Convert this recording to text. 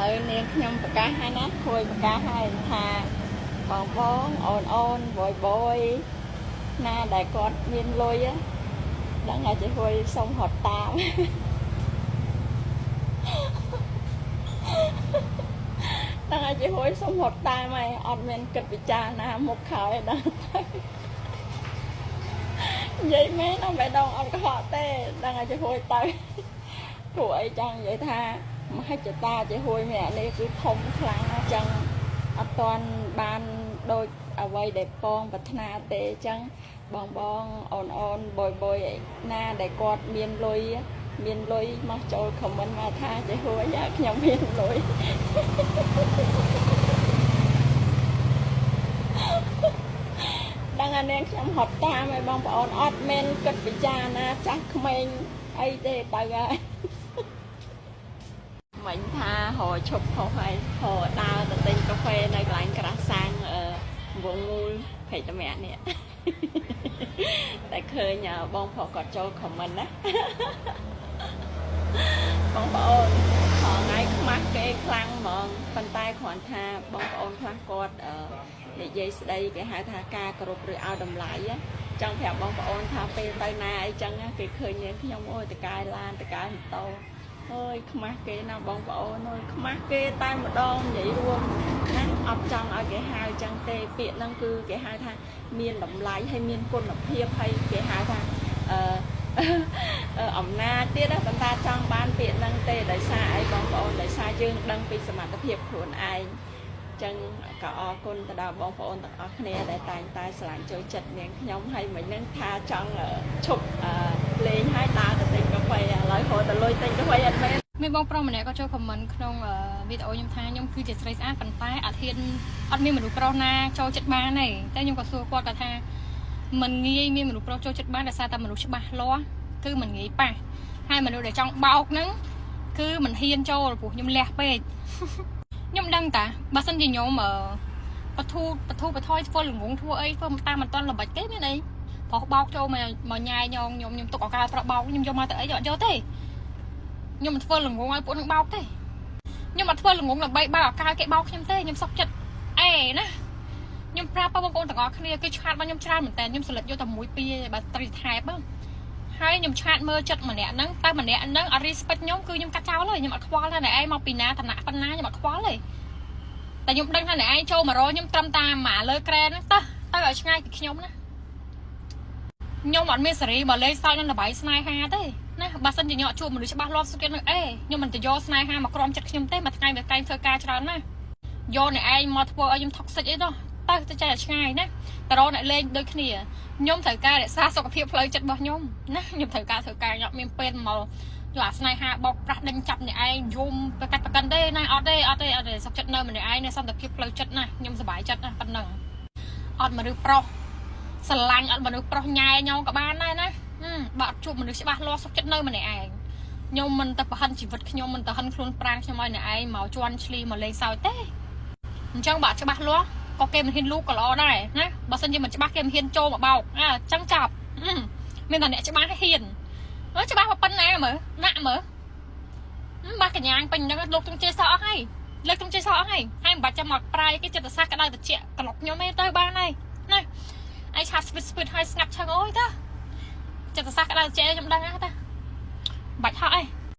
លើនាងខ្ញុំប្រកាសហើយណាគួយប្រកាសហើយថាបងបងអូនបយណាដែលគាត់មានលុយដឹងតែជាហួយសុំហត់តាមដឹងតែជាហួយសុំហត់តាមហើយអត់មានគិតពិចារណាមុខខើដឹងទៅនិយាយមែនអត់បែដងអត់កុហកទេដឹងតែជាហួយទៅព្រោះអីចឹងនិយាយថាមហិច្ឆតាជាហួយម្នាក់នេះគឺធំខ្លាំងណាស់ចឹងអត់ទាន់បានដូចអ្វីដែលពងប្រាថ្នាទេចឹងបងអូនបយណាដែលគាត់មានលុយមកចូលខមមិនមកថាជាហួយខ្ញុំមានលុយដឹងអានាងខ្ញុំហត់តាមឲ្យបងប្អូនអត់មានគិតពិចារណាចាស់ក្មេងអីទេទៅហើយមិញថាហៅឈប់ហោះហើយហៅដើរទៅទិញកាហ្វេនៅកន្លែងក្រាស់សាំងវងមូលភេទម្នាក់នេះតែឃើញបងប្រុសគាត់ចូលខមមិនណាបងប្អូនថ្ងៃខ្មាស់គេខ្លាំងហ្មងប៉ុន្តែគ្រាន់ថាបងប្អូនខ្លះគាត់និយាយស្ដីគេហៅថាការគោរពឬឲ្យតម្លៃចង់ប្រាប់បងប្អូនថាពេលទៅណាអីចឹងគេឃើញខ្ញុំអូយតកែឡានតកែម៉ូតូអើយខ្មាស់គេណាបងប្អូនអើយខ្មាស់គេតែម្ដងនិយាយរួមណាអត់ចង់ឲ្យគេហៅចឹងទេពាក្យហ្នឹងគឺគេហៅថាមានតម្លៃហើយមានគុណភាពហើយគេហៅថាអំណាចទៀតប៉ុន្តែចង់បានពាក្យហ្នឹងទេដោយសារអីបងប្អូនដោយសារយើងដឹងពីសមត្ថភាពខ្លួនឯងចឹងក៏អរគុណទៅដល់បងប្អូនទាំងអស់គ្នាដែលតែងតែស្រឡាញ់ចូលចិត្តនាងខ្ញុំហើយមិញហ្នឹងថាចង់ឈប់លេងហើយដើរទៅទិញកាហ្វេឥឡូវហៅទៅលុយទិញកាហ្វេអត់មែនមានបងប្រុសម្នាក់ក៏ចូលខមមិនក្នុងវីដេអូខ្ញុំថាខ្ញុំគឺជាស្រីស្អាតប៉ុន្តែអត់មានមនុស្សប្រុសណាចូលចិត្តបានទេតែខ្ញុំក៏សួរគាត់ថាមិនងាយមានមនុស្សប្រុសចូលចិត្តបានដោយសារតែមនុស្សច្បាស់លាស់គឺមិនងាយប៉ះហើយមនុស្សដែលចង់បោកហ្នឹងគឺមិនហ៊ានចូលព្រោះខ្ញុំលះពេកខ្ញុំដឹងតាបើសិនជាខ្ញុំបធូធ្វើល្ងងធ្វើអីធ្វើតាមមិនតាន់ល្បិចទេមានអីព្រោះបោកចូលមកញ៉ាយខ្ញុំទុកឱកាសប្រាប់បោកខ្ញុំយកមកទៅអីយកទេខ្ញុំមិនធ្វើល្ងងឲ្យពួកនឹងបោកទេខ្ញុំអត់ធ្វើល្ងងដើម្បីបើឱកាសគេបោកខ្ញុំទេខ្ញុំសុខចិត្តអេណាខ្ញុំប្រាប់បងប្អូនទាំងអស់គ្នាគេឆាតមកខ្ញុំច្រើនមែនតើខ្ញុំស្លិតយកតែមួយពីរបើត្រីថែបហើយខ្ញុំឆាតមើលចិត្តម្នាក់ហ្នឹងតែម្នាក់ហ្នឹងអត់ respect ខ្ញុំគឺខ្ញុំកាត់ចោលហើយខ្ញុំអត់ខ្វល់ថាអ្នកឯងមកពីណាឋានៈប៉ុណ្ណាខ្ញុំអត់ខ្វល់ទេតែខ្ញុំដឹងថាអ្នកឯងចូលមករកខ្ញុំត្រឹមតាមមកលើក្រែនហ្នឹងទៅឲ្យឆ្ងាយពីខ្ញុំណាខ្ញុំអត់មានសេរីបើលេងសើចនឹងល្បែងស្នេហាទេណាបើសិនជាខ្ញុំអត់ជួបមនុស្សច្បាស់លាស់សុខចិត្តនឹងខ្ញុំមិនទៅយកស្នេហាមកក្រំចិត្តខ្ញុំទេមួយថ្ងៃធ្វើការច្រើនណាយកអ្នកឯងមកធ្វើឲ្យខ្ញុំថុកសិចអីទៅចេះតែឆ្ងាយណាតរអ្នកលេងដូចគ្នាខ្ញុំត្រូវការរក្សាសុខភាពផ្លូវចិត្តរបស់ខ្ញុំណាខ្ញុំត្រូវការធ្វើការខ្ញុំមានពេលមកយកអាស្នេហាបោកប្រាស់ដេញចាប់អ្នកឯងយំប្រកាច់ប្រកិនទេណាអត់ទេសុខចិត្តនៅម្នាក់ឯងនេះសន្តិភាពផ្លូវចិត្តណាខ្ញុំសប្បាយចិត្តណាប៉ុណ្ណឹងអត់មនុស្សប្រុសស្រឡាញ់អត់មនុស្សប្រុសញ៉ែខ្ញុំក៏បានដែរណាបើអត់ជួបមនុស្សច្បាស់លាស់សុខចិត្តនៅម្នាក់ឯងខ្ញុំមិនទៅប្រហិនជីវិតខ្ញុំមិនទៅហិនខ្លួនប្រាណខ្ញុំឲ្យអ្នកឯងមកជន់ឈ្លីមកលេងសើចទេអញ្ចឹងបើច្បាស់លាស់ក៏គេមិនហ៊ានលូកក៏ល្អដែរណាបើសិនជាមិនច្បាស់គេមិនហ៊ានចូលមកបោកអញ្ចឹងចាប់មានតែអ្នកច្បាស់ហ៊ានច្បាស់ប៉ុណ្ណាមើលដាក់មើលបាក់កញ្ញាពេញហ្នឹងលោកទាំងជេសអស់ហើយលើកទាំងជេសអស់ហើយមិនបាច់ចាំមកប្រាយគេចិត្តសាស្ត្រក្តៅតិចក្លុកខ្ញុំទេទៅបានហើយណាឯឆាត់ស្វិតហើយស្ងាត់ឈឹងអូយតាចិត្តសាស្ត្រក្តៅតិចខ្ញុំដឹងណាតាបាច់ហក់អី